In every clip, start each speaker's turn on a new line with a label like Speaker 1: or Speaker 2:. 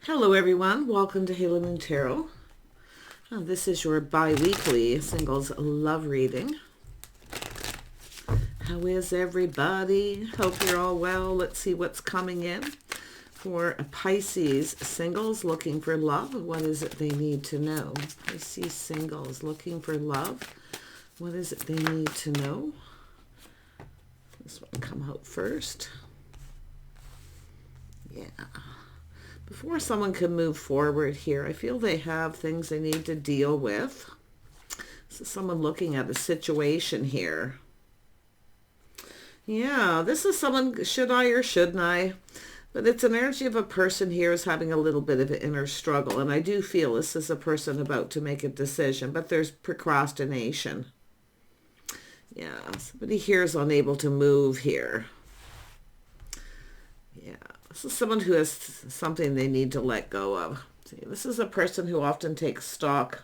Speaker 1: Hello everyone, welcome to Halo Moon Tarot. This is your bi-weekly singles love reading. How is everybody? Hope you're all well. Let's see what's coming in for Pisces singles looking for love. What is it they need to know? Pisces singles looking for love. What is it they need to know? This one come out first. Yeah. Before someone can move forward here, I feel they have things they need to deal with. This is someone looking at a situation here. Yeah, this is someone, should I or shouldn't I? But it's an energy of a person here is having a little bit of an inner struggle. And I do feel this is a person about to make a decision, but there's procrastination. Yeah, somebody here is unable to move here. Yeah. This is someone who has something they need to let go of. See, this is a person who often takes stock.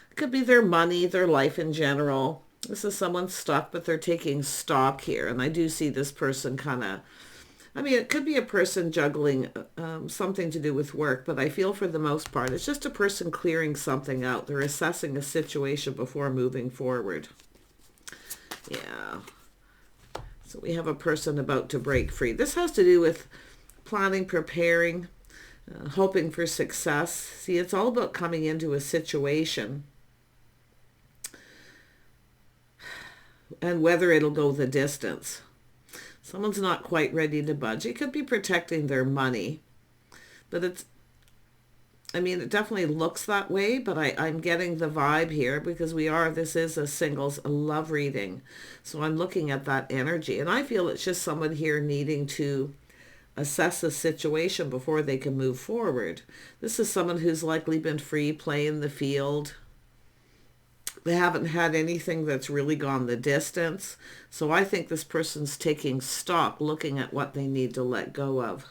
Speaker 1: It could be their money, their life in general. This is someone stuck, but they're taking stock here. And I do see this person kind of, it could be a person juggling something to do with work, but I feel for the most part, it's just a person clearing something out. They're assessing a situation before moving forward. Yeah. So we have a person about to break free. This has to do with planning, preparing, hoping for success. See, it's all about coming into a situation and whether it'll go the distance. Someone's not quite ready to budge. It could be protecting their money, but it definitely looks that way, but I'm getting the vibe here because this is a singles love reading. So I'm looking at that energy and I feel it's just someone here needing to assess a situation before they can move forward. This is someone who's likely been free, playing the field. They haven't had anything that's really gone the distance. So I think this person's taking stock, looking at what they need to let go of.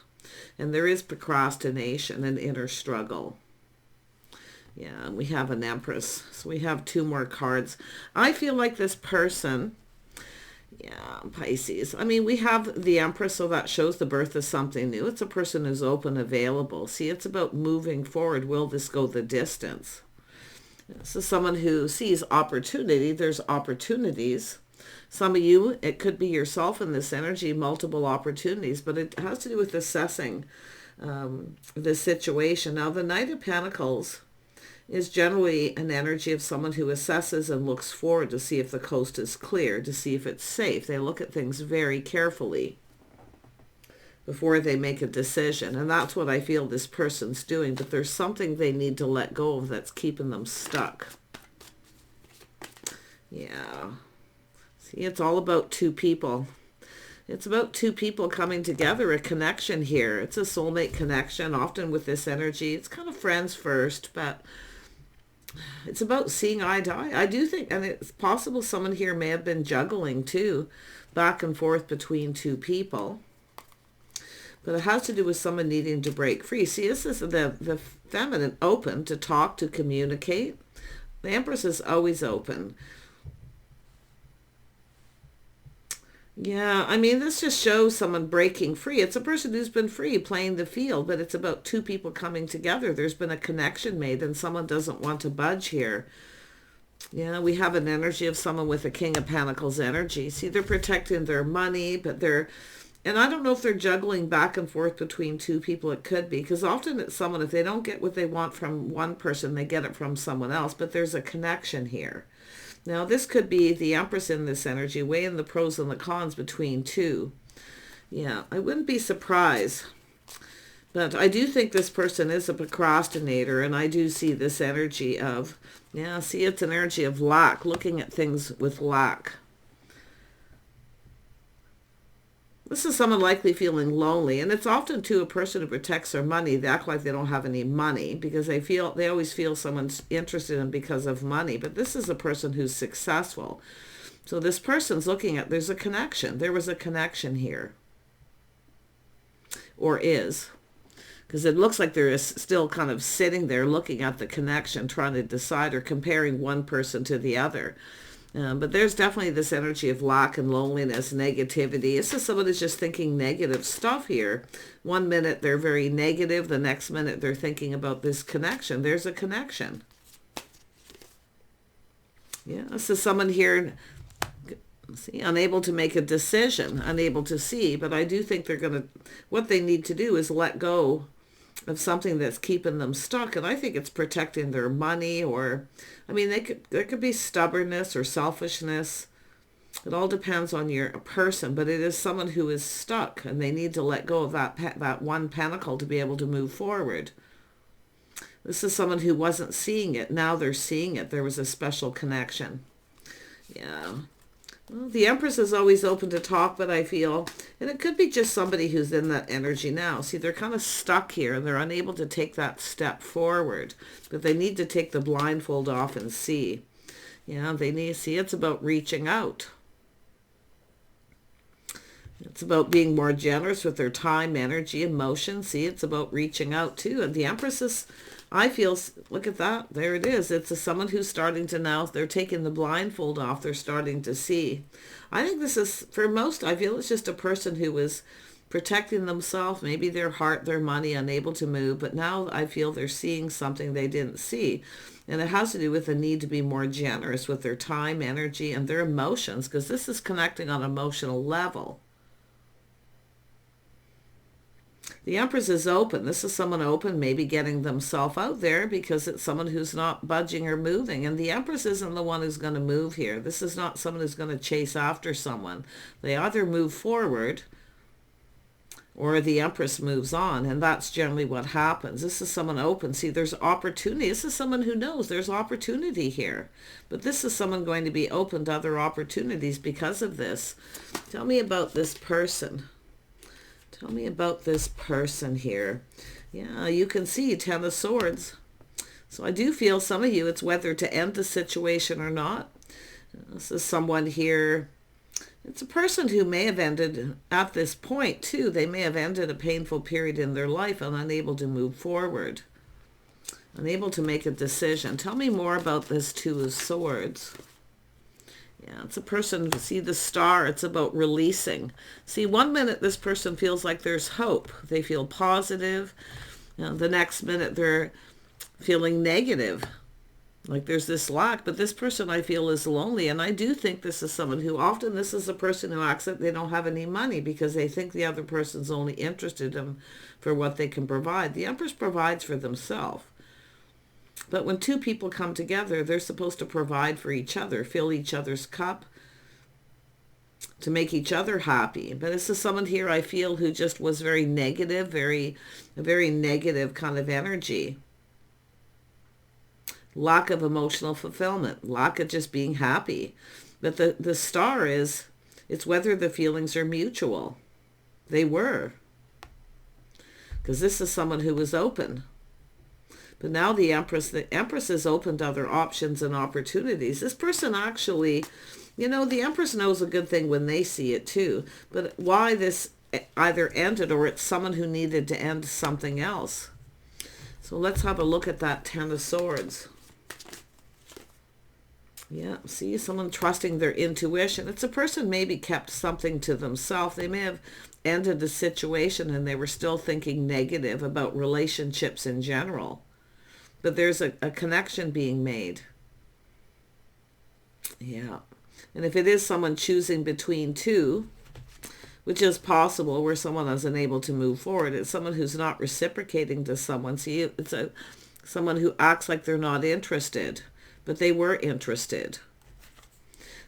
Speaker 1: And there is procrastination and inner struggle. Yeah, and we have an Empress. So we have two more cards. I feel like this person, yeah, Pisces. We have the Empress, so that shows the birth of something new. It's a person who's open, available. See, it's about moving forward. Will this go the distance? This is someone who sees opportunity. There's opportunities. Some of you, it could be yourself in this energy, multiple opportunities, but it has to do with assessing the situation. Now, the Knight of Pentacles is generally an energy of someone who assesses and looks forward to see if the coast is clear, to see if it's safe. They look at things very carefully before they make a decision. And that's what I feel this person's doing. But there's something they need to let go of that's keeping them stuck. Yeah. See, it's all about two people. It's about two people coming together, a connection here. It's a soulmate connection, often with this energy. It's kind of friends first, but it's about seeing eye to eye. I do think, and it's possible someone here may have been juggling too, back and forth between two people. But it has to do with someone needing to break free. See, this is the feminine, open to talk, to communicate. The Empress is always open. Yeah, this just shows someone breaking free. It's a person who's been free, playing the field, but it's about two people coming together. There's been a connection made and someone doesn't want to budge here. Yeah, we have an energy of someone with a King of Pentacles energy. See, they're protecting their money, but and I don't know if they're juggling back and forth between two people. It could be, because often it's someone, if they don't get what they want from one person, they get it from someone else, but there's a connection here. Now, this could be the Empress in this energy, weighing the pros and the cons between two. Yeah, I wouldn't be surprised. But I do think this person is a procrastinator, and I do see this energy of, it's an energy of lack, looking at things with lack. This is someone likely feeling lonely, and it's often too a person who protects their money. They act like they don't have any money because they always feel someone's interested in them because of money. But this is a person who's successful. So this person's looking at, there's a connection. There was a connection here. Or is. Because it looks like there is still kind of sitting there looking at the connection, trying to decide or comparing one person to the other. But there's definitely this energy of lack and loneliness, negativity. This is someone who's just thinking negative stuff here. One minute they're very negative. The next minute they're thinking about this connection. There's a connection. Yeah, this is someone here, see, unable to make a decision, unable to see. But I do think they're going to, what they need to do is let go of something that's keeping them stuck. And I think it's protecting their money, or, I mean, there could be stubbornness or selfishness. It all depends on your person, but it is someone who is stuck and they need to let go of that one pentacle to be able to move forward. This is someone who wasn't seeing it. Now they're seeing it. There was a special connection. Yeah. Well, the Empress is always open to talk, but I feel, and it could be just somebody who's in that energy now. See, they're kind of stuck here and they're unable to take that step forward, but they need to take the blindfold off and see. Yeah, they need to see. It's about reaching out. It's about being more generous with their time, energy, emotion. See, it's about reaching out too. And the Empress is, I feel, look at that. There it is. It's someone who's starting to now, they're taking the blindfold off. They're starting to see. I think this is, for most, I feel it's just a person who is protecting themselves, maybe their heart, their money, unable to move. But now I feel they're seeing something they didn't see. And it has to do with the need to be more generous with their time, energy, and their emotions, because this is connecting on an emotional level. The Empress is open. This is someone open, maybe getting themselves out there because it's someone who's not budging or moving. And the Empress isn't the one who's going to move here. This is not someone who's going to chase after someone. They either move forward or the Empress moves on. And that's generally what happens. This is someone open. See, there's opportunity. This is someone who knows there's opportunity here. But this is someone going to be open to other opportunities because of this. Tell me about this person. Tell me about this person here. Yeah, you can see Ten of Swords. So I do feel some of you, it's whether to end the situation or not. This is someone here. It's a person who may have ended at this point too. They may have ended a painful period in their life and unable to move forward. Unable to make a decision. Tell me more about this Two of Swords. Yeah, it's a person, see the star, it's about releasing. See, one minute this person feels like there's hope. They feel positive. The next minute they're feeling negative, like there's this lack. But this person I feel is lonely. And I do think this is someone who often, this is a person who acts like they don't have any money because they think the other person's only interested in them for what they can provide. The Empress provides for themselves. But when two people come together, they're supposed to provide for each other, fill each other's cup, to make each other happy. But this is someone here I feel who just was very negative, a very negative kind of energy. Lack of emotional fulfillment, lack of just being happy. But the star is, it's whether the feelings are mutual. They were. Because this is someone who was open. But now the Empress is open to other options and opportunities. This person actually, the Empress knows a good thing when they see it too. But why this either ended or it's someone who needed to end something else. So let's have a look at that Ten of Swords. Yeah, see, someone trusting their intuition. It's a person maybe kept something to themselves. They may have ended the situation and they were still thinking negative about relationships in general. But there's a connection being made. Yeah. And if it is someone choosing between two, which is possible where someone is unable to move forward, it's someone who's not reciprocating to someone. See, it's someone who acts like they're not interested, but they were interested.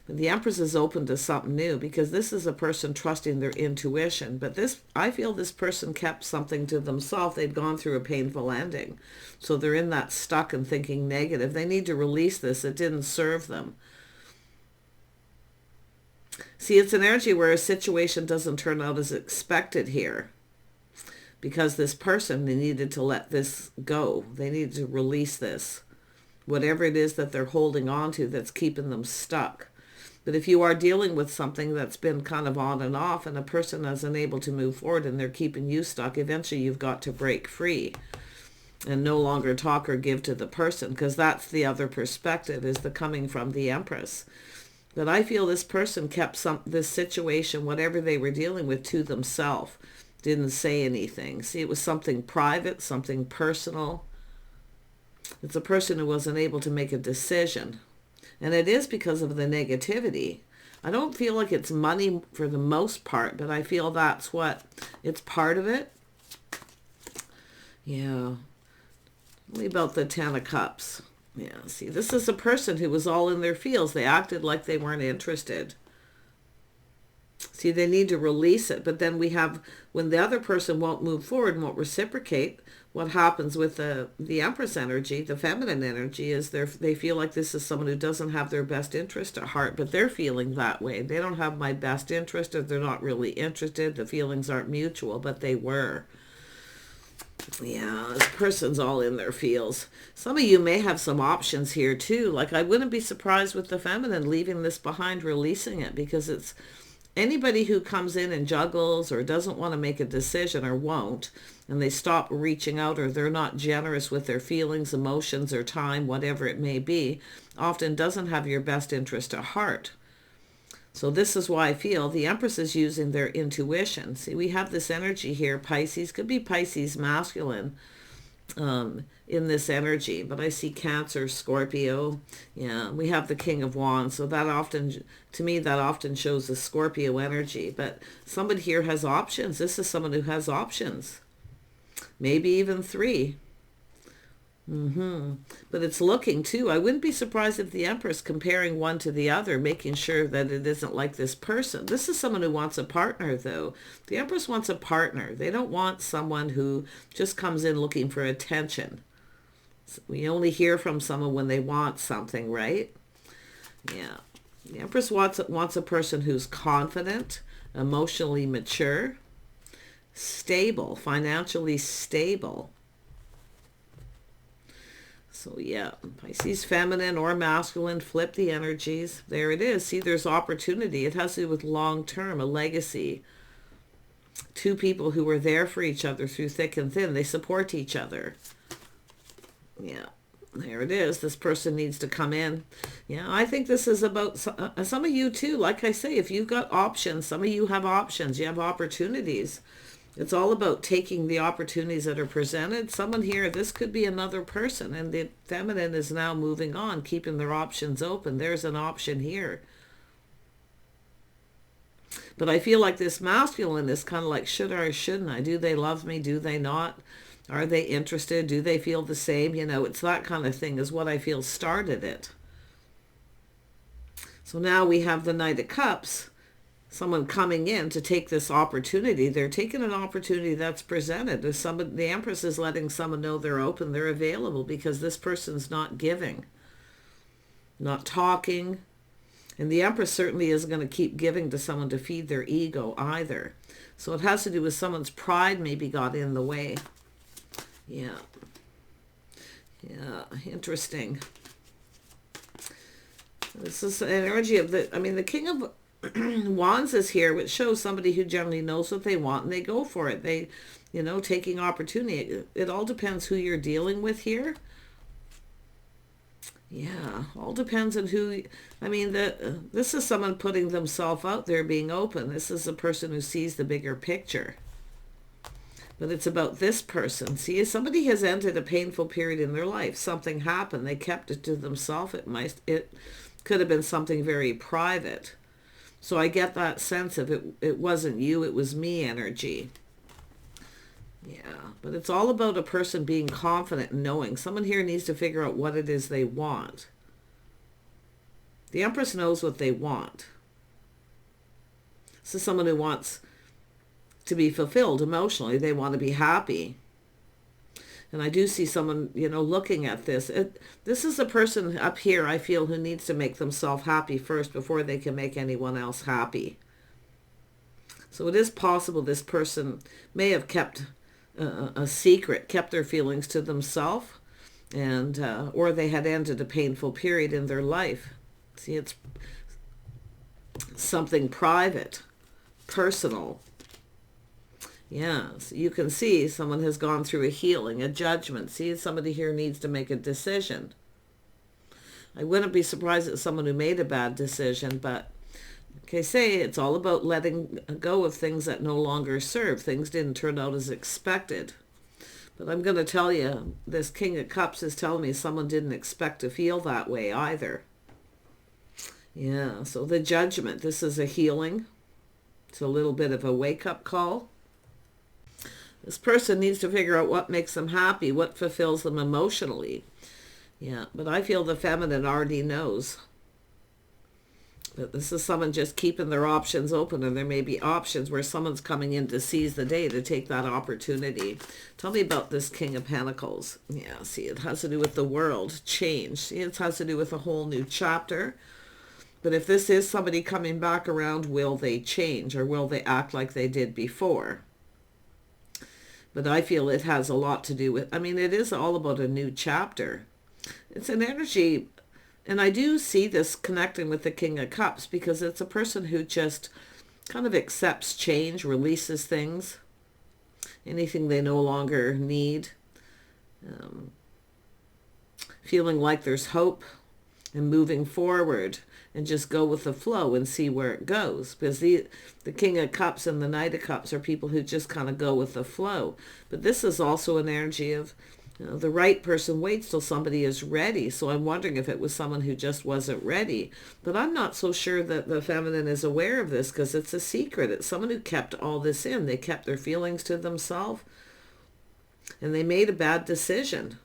Speaker 1: But the Empress is open to something new because this is a person trusting their intuition. But I feel this person kept something to themselves. They'd gone through a painful ending. So they're in that stuck and thinking negative. They need to release this. It didn't serve them. See, it's an energy where a situation doesn't turn out as expected here. Because this person, they needed to let this go. They needed to release this. Whatever it is that they're holding on to that's keeping them stuck. But if you are dealing with something that's been kind of on and off and a person is unable to move forward and they're keeping you stuck, eventually you've got to break free and no longer talk or give to the person, because that's the other perspective, is the coming from the Empress. But I feel this person kept this situation, whatever they were dealing with, to themselves. Didn't say anything. See, it was something private, something personal. It's a person who wasn't able to make a decision. And it is because of the negativity. I don't feel like it's money for the most part, but I feel that's what, it's part of it. Yeah. Tell me about the Ten of Cups. Yeah, see, this is a person who was all in their feels. They acted like they weren't interested. See, they need to release it. But then we have, when the other person won't move forward and won't reciprocate, what happens with the Empress energy, the feminine energy, is they feel like this is someone who doesn't have their best interest at heart, but they're feeling that way. They don't have my best interest, or they're not really interested. The feelings aren't mutual, but they were. Yeah, this person's all in their feels. Some of you may have some options here too. Like, I wouldn't be surprised with the feminine leaving this behind, releasing it, because it's anybody who comes in and juggles or doesn't want to make a decision or won't, and they stop reaching out, or they're not generous with their feelings, emotions, or time, whatever it may be, often doesn't have your best interest at heart. So this is why I feel the Empress is using their intuition. See, we have this energy here, Pisces. Could be Pisces masculine in this energy. But I see Cancer, Scorpio. Yeah, we have the King of Wands. So that often, to me, that often shows the Scorpio energy. But somebody here has options. This is someone who has options. Maybe even 3. But it's looking too. I wouldn't be surprised if the Empress comparing one to the other, making sure that it isn't like this person. This is someone who wants a partner, though. The Empress wants a partner. They don't want someone who just comes in looking for attention. We only hear from someone when they want something, right? Yeah. The Empress wants a person who's confident, emotionally mature, stable, financially stable. So yeah, Pisces feminine or masculine, flip the energies. There it is. See, there's opportunity. It has to do with long-term, a legacy. 2 people who were there for each other through thick and thin. They support each other. Yeah, there it is. This person needs to come in. Yeah, I think this is about some of you too. Like I say, if you've got options, some of you have options. You have opportunities. It's all about taking the opportunities that are presented. Someone here, this could be another person, and the feminine is now moving on, keeping their options open. There's an option here. But I feel like this masculine is kind of like, should I or shouldn't I? Do they love me? Do they not? Are they interested? Do they feel the same? You know, it's that kind of thing is what I feel started it. So now we have the Knight of Cups. Someone coming in to take this opportunity. They're taking an opportunity that's presented. If the Empress is letting someone know they're open, they're available, because this person's not giving, not talking. And the Empress certainly isn't going to keep giving to someone to feed their ego either. So it has to do with someone's pride maybe got in the way. Yeah. Yeah, interesting. This is an energy of the King of Wands is here, which shows somebody who generally knows what they want and they go for it. They, taking opportunity. It all depends who you're dealing with here. Yeah, all depends on who. This is someone putting themselves out there, being open. This is a person who sees the bigger picture. But it's about this person. See, somebody has entered a painful period in their life. Something happened. They kept it to themselves. It could have been something very private. So I get that sense of it wasn't you, it was me energy. Yeah, but it's all about a person being confident and knowing. Someone here needs to figure out what it is they want. The Empress knows what they want. This is someone who wants to be fulfilled emotionally. They want to be happy. And I do see someone, looking at this. This is a person up here, I feel, who needs to make themselves happy first before they can make anyone else happy. So it is possible this person may have kept a secret, kept their feelings to themselves, and or they had ended a painful period in their life. See, it's something private, personal. Yeah, so you can see someone has gone through a healing, a judgment. See, somebody here needs to make a decision. I wouldn't be surprised at someone who made a bad decision, but like I say, it's all about letting go of things that no longer serve. Things didn't turn out as expected. But I'm going to tell you, this King of Cups is telling me someone didn't expect to feel that way either. Yeah, so the Judgment, this is a healing. It's a little bit of a wake-up call. This person needs to figure out what makes them happy, what fulfills them emotionally. Yeah, but I feel the feminine already knows. But this is someone just keeping their options open, and there may be options where someone's coming in to seize the day, to take that opportunity. Tell me about this King of Pentacles. Yeah, see, it has to do with the world, change. See, it has to do with a whole new chapter. But if this is somebody coming back around, will they change, or will they act like they did before? But I feel it has a lot to do with, I mean, it is all about a new chapter. It's an energy. And I do see this connecting with the King of Cups because it's a person who just kind of accepts change, releases things, anything they no longer need, feeling like there's hope and moving forward and just go with the flow and see where it goes. Because the King of Cups and the Knight of Cups are people who just kind of go with the flow. But this is also an energy of, the right person waits till somebody is ready. So I'm wondering if it was someone who just wasn't ready. But I'm not so sure that the feminine is aware of this because it's a secret. It's someone who kept all this in. They kept their feelings to themselves and they made a bad decision.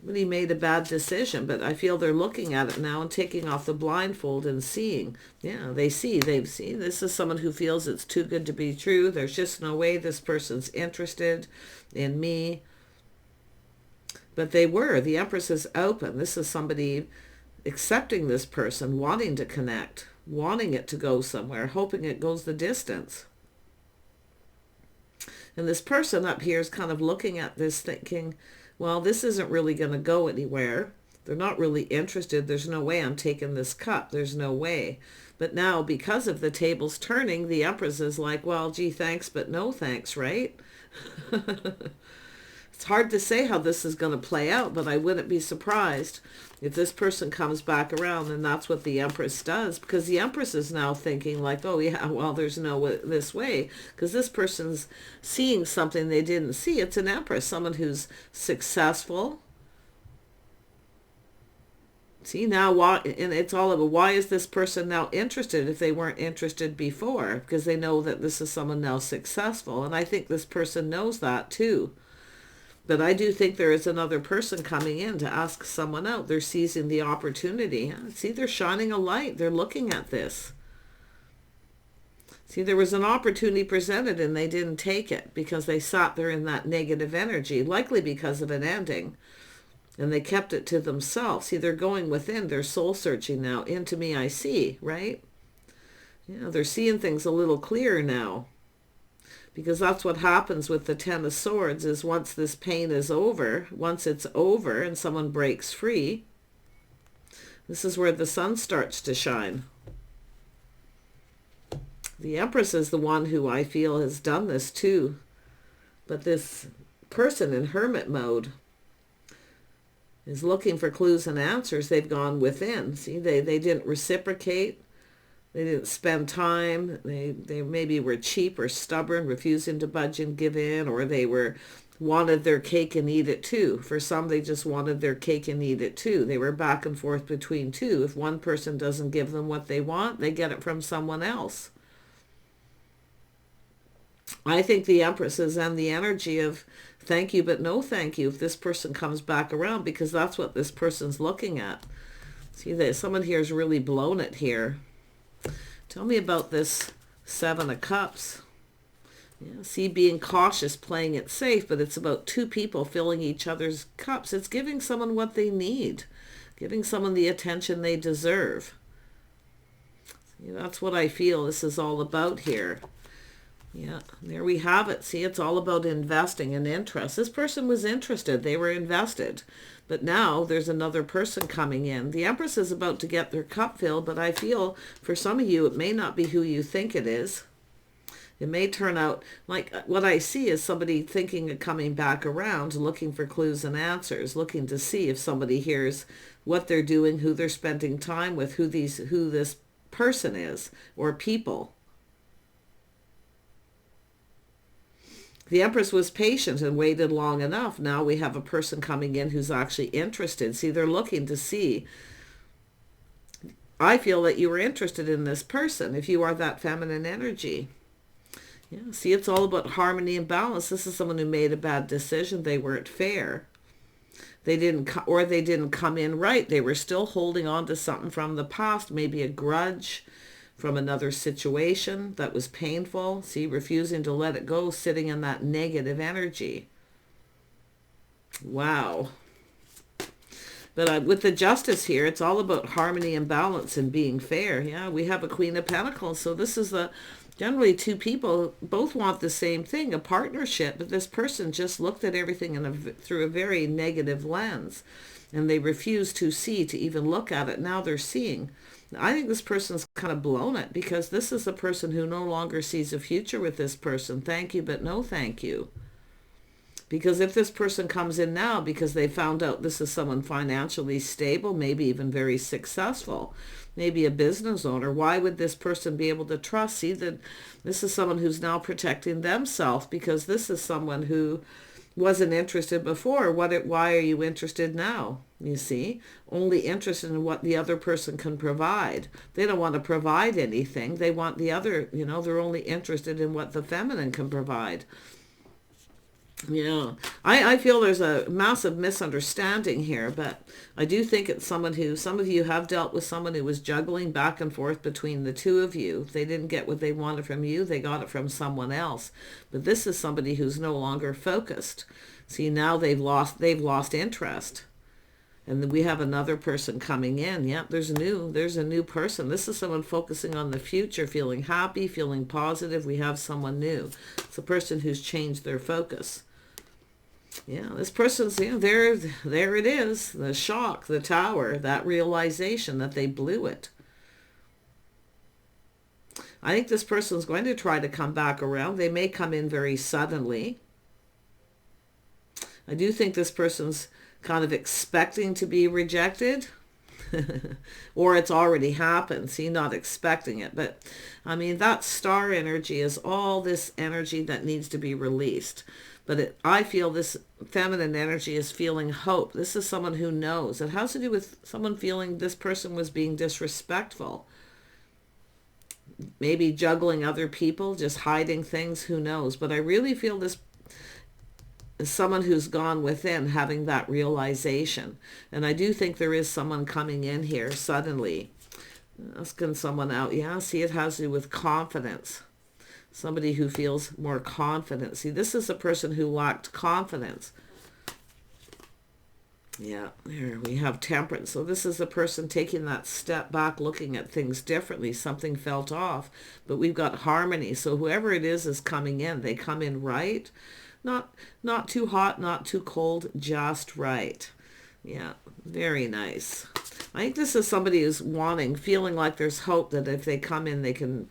Speaker 1: Somebody made a bad decision, but I feel they're looking at it now and taking off the blindfold and seeing. Yeah, they've seen. This is someone who feels it's too good to be true. There's just no way this person's interested in me. But they were. The Empress is open. This is somebody accepting this person, wanting to connect, wanting it to go somewhere, hoping it goes the distance. And this person up here is kind of looking at this thinking, well, this isn't really going to go anywhere. They're not really interested. There's no way I'm taking this cup. There's no way. But now, because of the tables turning, the Empress is like, well, gee, thanks, but no thanks, right? It's hard to say how this is going to play out, but I wouldn't be surprised if this person comes back around and that's what the Empress does, because the Empress is now thinking like, oh yeah, well, there's no this way, because this person's seeing something they didn't see. It's an Empress, someone who's successful. See, now why, and it's all about why is this person now interested if they weren't interested before? Because they know that this is someone now successful, and I think this person knows that too. But I do think there is another person coming in to ask someone out. They're seizing the opportunity. See, they're shining a light. They're looking at this. See, there was an opportunity presented and they didn't take it because they sat there in that negative energy, likely because of an ending. And they kept it to themselves. See, they're going within. They're soul searching now. Into me I see, right? Yeah, they're seeing things a little clearer now. Because that's what happens with the Ten of Swords, is once this pain is over, once it's over and someone breaks free, this is where the sun starts to shine. The Empress is the one who I feel has done this too. But this person in hermit mode is looking for clues and answers. They've gone within. See, they didn't reciprocate. They didn't spend time. They maybe were cheap or stubborn, refusing to budge and give in, or they wanted their cake and eat it too. For some, they just wanted their cake and eat it too. They were back and forth between two. If one person doesn't give them what they want, they get it from someone else. I think the Empress is in the energy of thank you, but no thank you if this person comes back around, because that's what this person's looking at. See, that someone here has really blown it here. Tell me about this Seven of Cups. Yeah, see, being cautious, playing it safe, but it's about two people filling each other's cups. It's giving someone what they need, giving someone the attention they deserve. See, that's what I feel this is all about here. Yeah, there we have it. See, it's all about investing and interest. This person was interested. They were invested. But now there's another person coming in. The Empress is about to get their cup filled, but I feel for some of you, it may not be who you think it is. It may turn out, like what I see is somebody thinking of coming back around, looking for clues and answers, looking to see if somebody hears what they're doing, who they're spending time with, who this person is, or people. The Empress was patient and waited long enough. Now we have a person coming in who's actually interested. See, they're looking to see. I feel that you were interested in this person if you are that feminine energy. Yeah, see, it's all about harmony and balance. This is someone who made a bad decision. They weren't fair. They didn't come in right. They were still holding on to something from the past, maybe a grudge from another situation that was painful. See, refusing to let it go, sitting in that negative energy. Wow. But with the Justice here, it's all about harmony and balance and being fair. Yeah, we have a Queen of Pentacles. So this is generally two people both want the same thing, a partnership. But this person just looked at everything through a very negative lens. And they refused to even look at it. Now they're seeing. I think this person's kind of blown it, because this is a person who no longer sees a future with this person. Thank you, but no thank you. Because if this person comes in now because they found out this is someone financially stable, maybe even very successful, maybe a business owner, why would this person be able to trust? See, that this is someone who's now protecting themselves, because this is someone who wasn't interested before. Why are you interested now? You see, only interested in what the other person can provide. They don't want to provide anything. They want the other, they're only interested in what the feminine can provide. Yeah, I feel there's a massive misunderstanding here, but I do think it's someone who, some of you have dealt with someone who was juggling back and forth between the two of you. If they didn't get what they wanted from you, they got it from someone else. But this is somebody who's no longer focused. See, now they've lost interest. And then we have another person coming in. Yep, there's a new person. This is someone focusing on the future, feeling happy, feeling positive. We have someone new. It's a person who's changed their focus. Yeah, this person's, there it is, the shock, the tower, that realization that they blew it. I think this person's going to try to come back around. They may come in very suddenly. I do think this person's kind of expecting to be rejected. Or it's already happened. See, not expecting it. But, I mean, that star energy is all this energy that needs to be released. But I feel this feminine energy is feeling hope. This is someone who knows. It has to do with someone feeling this person was being disrespectful. Maybe juggling other people, just hiding things, who knows. But I really feel this is someone who's gone within, having that realization. And I do think there is someone coming in here suddenly. Asking someone out. Yeah, see, it has to do with confidence. Somebody who feels more confident. See, this is a person who lacked confidence. Yeah, here we have Temperance. So this is a person taking that step back, looking at things differently. Something felt off. But we've got Harmony. So whoever it is coming in. They come in right. Not too hot, not too cold, just right. Yeah, very nice. I think this is somebody who's feeling like there's hope that if they come in, they can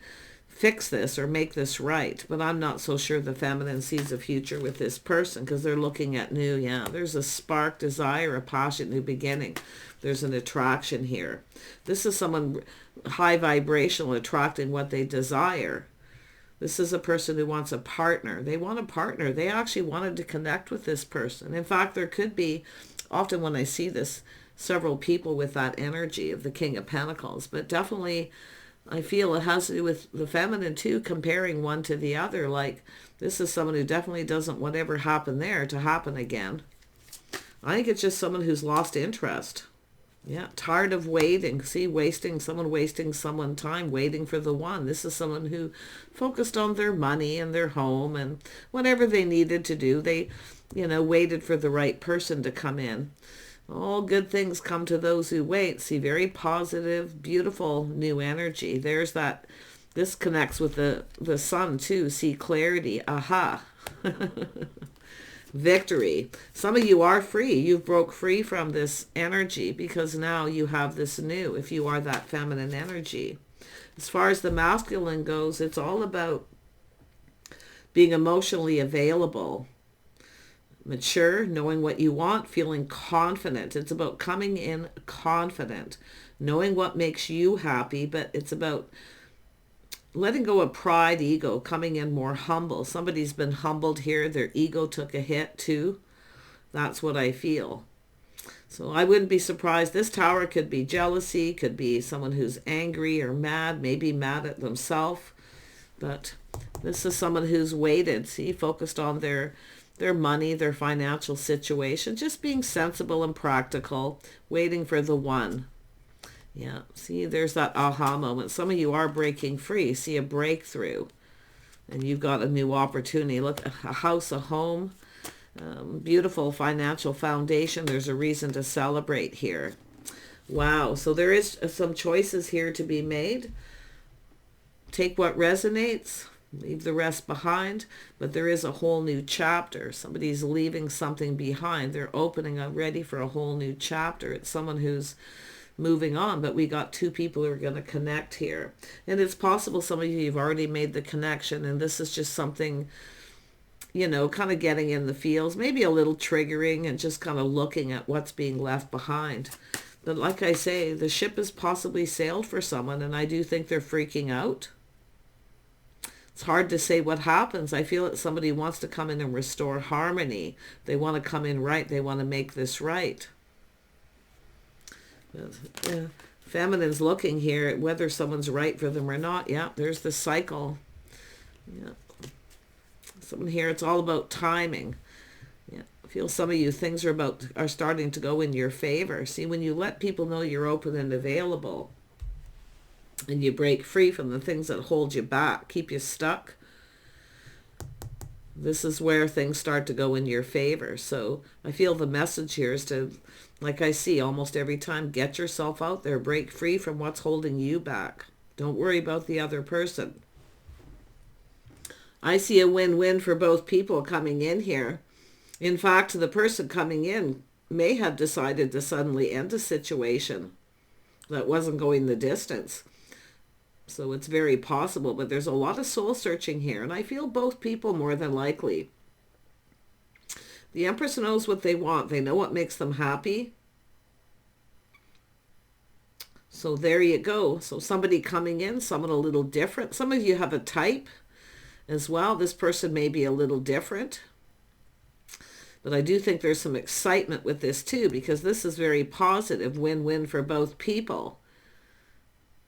Speaker 1: fix this or make this right. But I'm not so sure the feminine sees a future with this person, because they're looking at new. Yeah, there's a spark, desire, a passion, new beginning. There's an attraction here. This is someone high vibrational, attracting what they desire. This is a person who wants a partner. They want a partner. They actually wanted to connect with this person. In fact, there could be, often when I see this, several people with that energy of the King of Pentacles. But definitely, I feel it has to do with the feminine too, comparing one to the other. Like, this is someone who definitely doesn't want whatever happened there to happen again. I think it's just someone who's lost interest. Yeah, tired of waiting. See, wasting someone time waiting for the one. This is someone who focused on their money and their home and whatever they needed to do. They, waited for the right person to come in. All good things come to those who wait. See, very positive, beautiful new energy. There's that. This connects with the sun too. See, clarity. Aha. Victory. Some of you are free. You've broke free from this energy because now you have this new, if you are that feminine energy. As far as the masculine goes, it's all about being emotionally available, mature, knowing what you want, feeling confident. It's about coming in confident, knowing what makes you happy, but it's about letting go of pride, ego, coming in more humble. Somebody's been humbled here. Their ego took a hit too. That's what I feel. So I wouldn't be surprised. This Tower could be jealousy, could be someone who's angry or mad, maybe mad at themselves. But this is someone who's waited, see, focused on their money, their financial situation, just being sensible and practical, waiting for the one. Yeah, see, there's that aha moment. Some of you are breaking free. See, a breakthrough. And you've got a new opportunity. Look, a house, a home, beautiful financial foundation. There's a reason to celebrate here. Wow, so there is some choices here to be made. Take what resonates, leave the rest behind, but there is a whole new chapter. Somebody's leaving something behind. They're opening up, ready for a whole new chapter. It's someone who's moving on, but we got two people who are going to connect here. And it's possible some of you have already made the connection, and this is just something, you know, kind of getting in the feels, maybe a little triggering, and just kind of looking at what's being left behind. But like I say, the ship has possibly sailed for someone, and I do think they're freaking out. It's hard to say what happens. I feel that somebody wants to come in and restore harmony. They want to come in right. They want to make this right. Yeah. Feminine's looking here at whether someone's right for them or not. Yeah, there's the cycle. Yeah. Someone here, it's all about timing. Yeah. I feel some of you, things are starting to go in your favor. See, when you let people know you're open and available, and you break free from the things that hold you back, keep you stuck, this is where things start to go in your favor. So I feel the message here is to, like I see almost every time, get yourself out there, break free from what's holding you back. Don't worry about the other person. I see a win-win for both people coming in here. In fact, the person coming in may have decided to suddenly end a situation that wasn't going the distance. So it's very possible, but there's a lot of soul searching here, and I feel both people more than likely. The Empress knows what they want. They know what makes them happy. So there you go. So somebody coming in, someone a little different. Some of you have a type as well. This person may be a little different. But I do think there's some excitement with this too, because this is very positive, win-win for both people.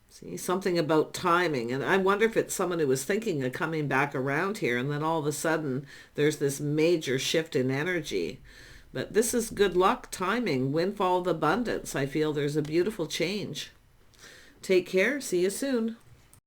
Speaker 1: See, something about timing. And I wonder if it's someone who was thinking of coming back around here, and then all of a sudden there's this major shift in energy. But this is good luck, timing, windfall of abundance. I feel there's a beautiful change. Take care. See you soon.